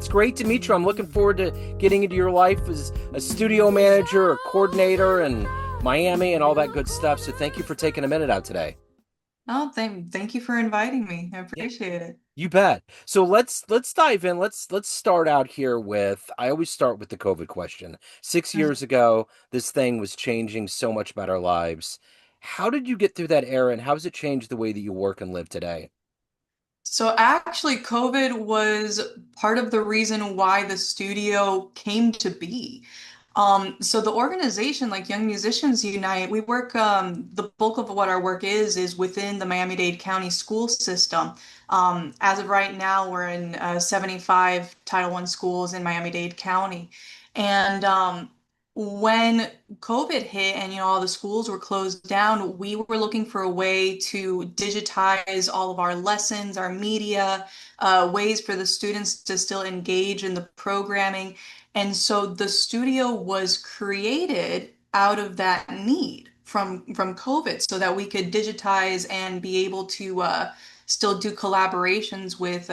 It's great to meet you. I'm looking forward to getting into your life as a studio manager, a coordinator, and Miami and all that good stuff. So thank you for taking a minute out today. Oh, thank you for inviting me. I Yeah, appreciate it. you bet. So let's dive in. Let's start out here with I always start with the COVID question. 6 years ago, this thing was changing so much about our lives. How did you get through that era, and how has it changed the way that you work and live today? So actually, COVID was part of the reason why the studio came to be. So the organization, like Young Musicians Unite, we work, the bulk of what our work is within the Miami-Dade County school system. As of right now, we're in 75 Title I schools in Miami-Dade County. And when COVID hit and all the schools were closed down, we were looking for a way to digitize all of our lessons, our media, ways for the students to still engage in the programming. And so the studio was created out of that need from COVID so that we could digitize and be able to still do collaborations with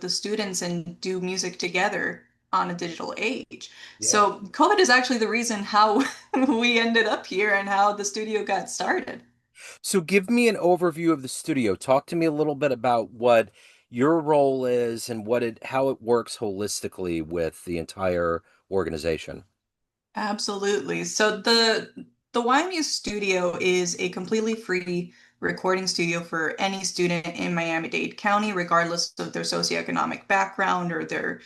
the students and do music together on a digital age. Yeah. So COVID is actually the reason how we ended up here and how the studio got started. So give me an overview of the studio. Talk to me a little bit about what your role is and how it works holistically with the entire organization. Absolutely. So the YMU Studio is a completely free recording studio for any student in Miami-Dade County, regardless of their socioeconomic background or their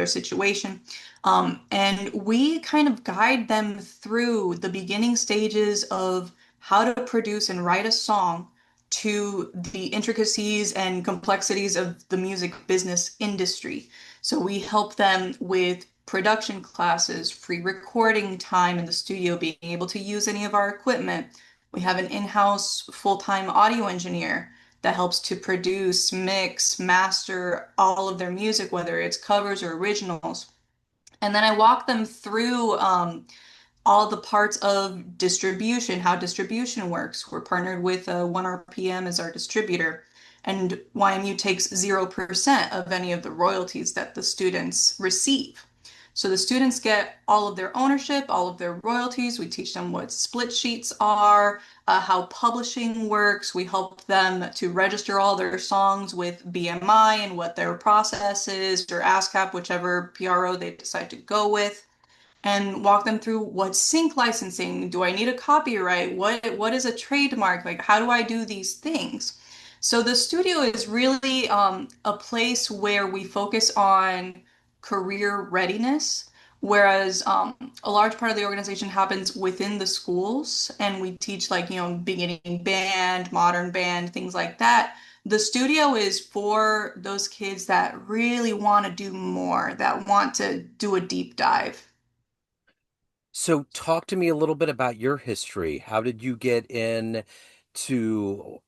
situation. And we kind of guide them through the beginning stages of how to produce and write a song to the intricacies and complexities of the music business industry. So we help them with production classes, free recording time in the studio, being able to use any of our equipment. We have an in-house full-time audio engineer that helps to produce, mix, master all of their music, whether it's covers or originals. And then I walk them through all the parts of distribution, how distribution works. We're partnered with 1RPM as our distributor, and YMU takes 0% of any of the royalties that the students receive. So the students get all of their ownership, all of their royalties. We teach them what split sheets are, how publishing works. We help them to register all their songs with BMI and what their process is, or ASCAP, whichever PRO they decide to go with, and walk them through what's sync licensing. Do I need a copyright? What is a trademark? Like, how do I do these things? So the studio is really a place where we focus on career readiness, whereas a large part of the organization happens within the schools, and we teach like beginning band, modern band, things like that. The studio is for those kids that really want to do more, that want to do a deep dive. So talk to me a little bit about your history. How did you get into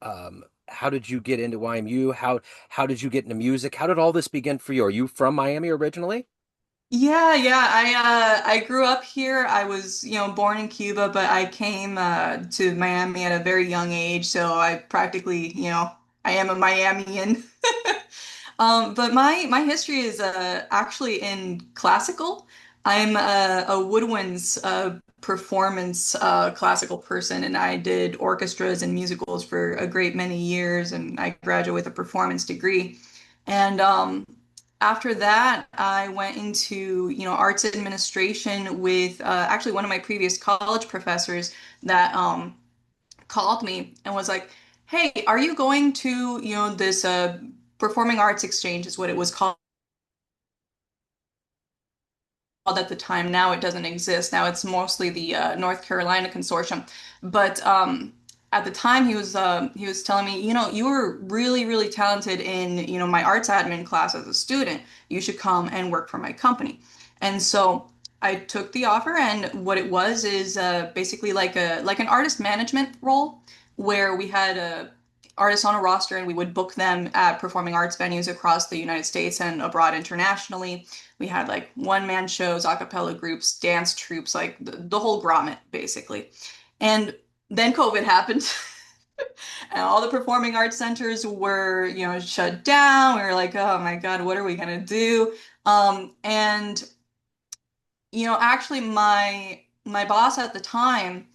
YMU? How did you get into music? How did all this begin for you? Are you from Miami originally? Yeah. I grew up here. I was, born in Cuba, but I came to Miami at a very young age, so I practically, I am a Miamian. But my history is actually in classical. I'm a woodwinds performance classical person, and I did orchestras and musicals for a great many years, and I graduated with a performance degree. And after that, I went into, arts administration with actually one of my previous college professors that called me and was like, "Hey, are you going to, this performing arts exchange is what it was called at the time. Now it doesn't exist. Now it's mostly the North Carolina consortium. But at the time, he was telling me, you were really talented in my arts admin class as a student. You should come and work for my company." And so I took the offer, and what it was is basically like an artist management role where we had artists on a roster and we would book them at performing arts venues across the United States and abroad internationally. We had like one man shows, a cappella groups, dance troupes, like the whole grommet, basically. And then COVID happened. And all the performing arts centers were, shut down. We were like, oh my God, what are we gonna do? And actually my boss at the time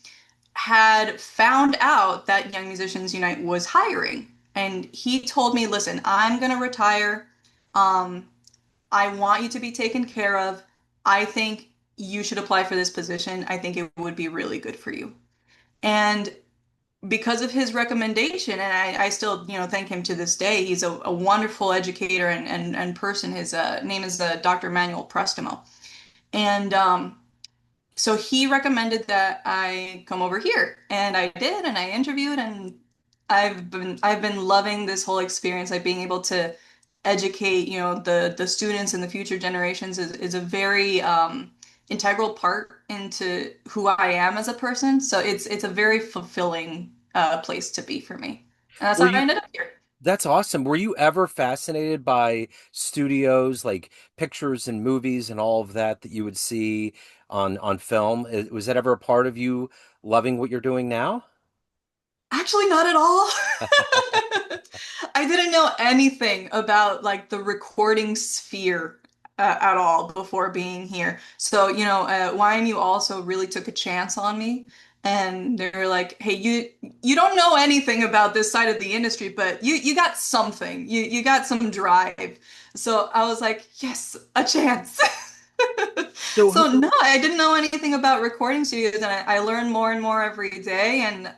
had found out that Young Musicians Unite was hiring. And he told me, listen, I'm going to retire. Um, I want you to be taken care of. I think you should apply for this position. I think it would be really good for you. And because of his recommendation, and I still, thank him to this day, he's a wonderful educator and person. His name is Dr. Manuel Prestimo. And so he recommended that I come over here, and I did, and I interviewed, and I've been loving this whole experience. Like being able to educate, the students and the future generations is a very integral part into who I am as a person. So it's a very fulfilling place to be for me, and that's Were how I you ended up here. That's awesome. Were you ever fascinated by studios, like pictures and movies and all of that you would see on film? Was that ever a part of you loving what you're doing now? Actually, not at all. I didn't know anything about like the recording sphere at all before being here. So, YMU also really took a chance on me, and they're like, "Hey, you don't know anything about this side of the industry, but you got something. You got some drive." So I was like, "Yes, a chance." So So no, I didn't know anything about recording studios, and I learn more and more every day, and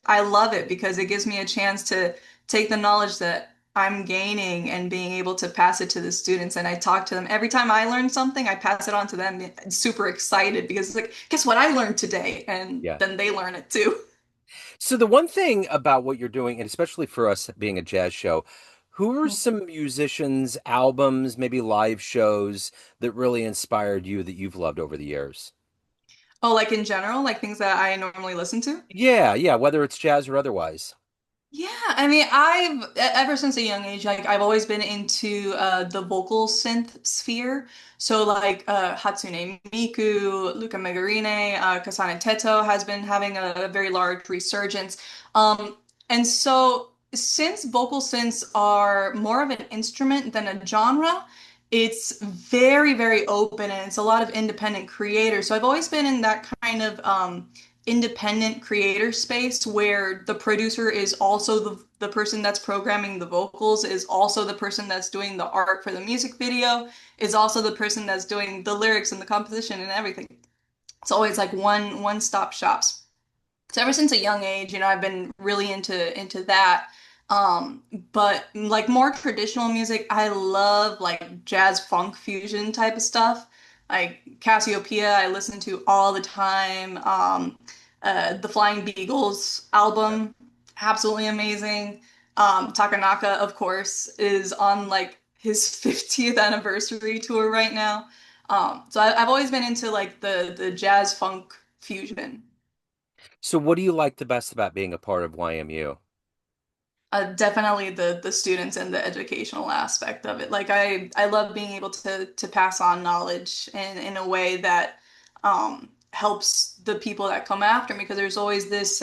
I love it because it gives me a chance to take the knowledge that I'm gaining and being able to pass it to the students. And I talk to them every time I learn something, I pass it on to them. Super excited because it's like, guess what I learned today, and yeah. then they learn it too. So the one thing about what you're doing, and especially for us being a jazz show, who are some musicians, albums, maybe live shows that really inspired you that you've loved over the years? Oh, like in general, like things that I normally listen to. Yeah, yeah, whether it's jazz or otherwise. Yeah, I mean, ever since a young age, like I've always been into the vocal synth sphere. So like Hatsune Miku, Luca Megarine, Kasane Teto has been having a very large resurgence. And so since vocal synths are more of an instrument than a genre, it's very, very open and it's a lot of independent creators. So I've always been in that kind of independent creator space where the producer is also the person that's programming the vocals, is also the person that's doing the art for the music video, is also the person that's doing the lyrics and the composition and everything. It's always like one stop shops. So ever since a young age, I've been really into that. Um, but like more traditional music, I love like jazz funk fusion type of stuff. Like Cassiopeia, I listen to all the time. The Flying Beagles album, absolutely amazing. Takanaka, of course, is on like his 50th anniversary tour right now. So I've always been into like the jazz funk fusion. So what do you like the best about being a part of YMU? Definitely the students and the educational aspect of it. Like I love being able to pass on knowledge in a way that helps the people that come after me because there's always this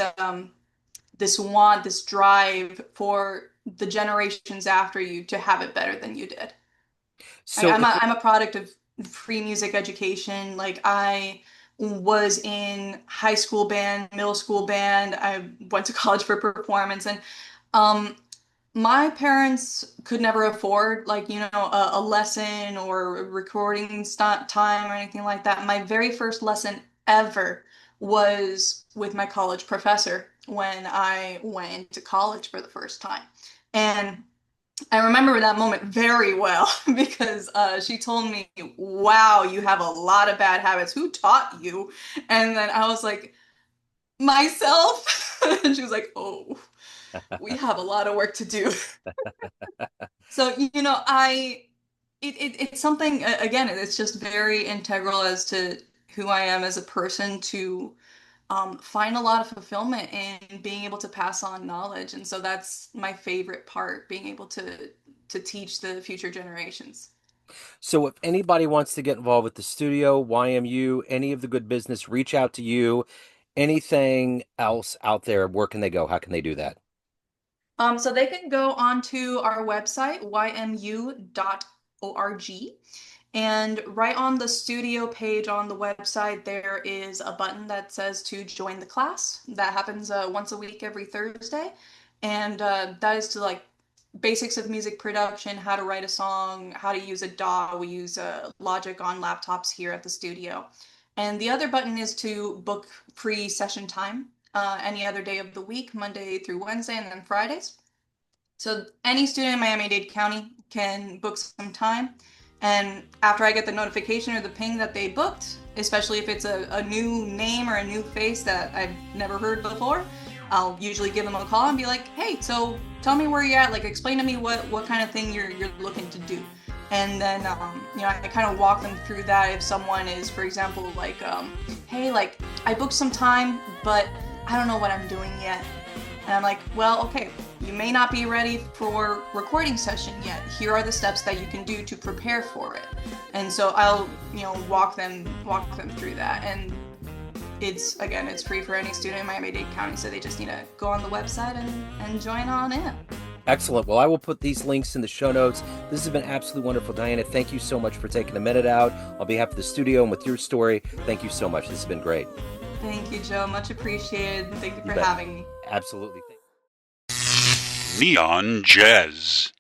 want, this drive for the generations after you to have it better than you did. Like, So I'm if a product of free music education. Like I was in high school band, middle school band. I went to college for performance, and um, my parents could never afford like a lesson or recording time or anything like that. My very first lesson ever was with my college professor when I went into college for the first time. And I remember that moment very well because she told me, "Wow, you have a lot of bad habits. Who taught you?" And then I was like, "Myself." And she was like, "Oh, we have a lot of work to do." So, it's something, again, it's just very integral as to who I am as a person to find a lot of fulfillment in being able to pass on knowledge. And so that's my favorite part, being able to teach the future generations. So if anybody wants to get involved with the studio, YMU, any of the good business, reach out to you. Anything else out there, where can they go? How can they do that? So they can go onto our website, ymu.org, And right on the studio page on the website, there is a button that says to join the class. That happens once a week every Thursday. And that is to like basics of music production, how to write a song, how to use a DAW. We use Logic on laptops here at the studio. And the other button is to book free session time any other day of the week, Monday through Wednesday, and then Fridays. So any student in Miami-Dade County can book some time. And after I get the notification or the ping that they booked, especially if it's a new name or a new face that I've never heard before, I'll usually give them a call and be like, hey, so tell me where you're at. Like, explain to me what kind of thing you're looking to do. And then, I kind of walk them through that. If someone is, for example, like, hey, like, I booked some time, but I don't know what I'm doing yet. And I'm like, well, okay, you may not be ready for recording session yet. Here are the steps that you can do to prepare for it. And so I'll, walk them through that. And it's free for any student in Miami-Dade County, so they just need to go on the website and join on in. Excellent. Well, I will put these links in the show notes. This has been absolutely wonderful, Diana. Thank you so much for taking a minute out on behalf of the studio and with your story. Thank you so much. This has been great. Thank you, Joe. Much appreciated. Thank you You for bet. having me. Absolutely. Neon Jazz.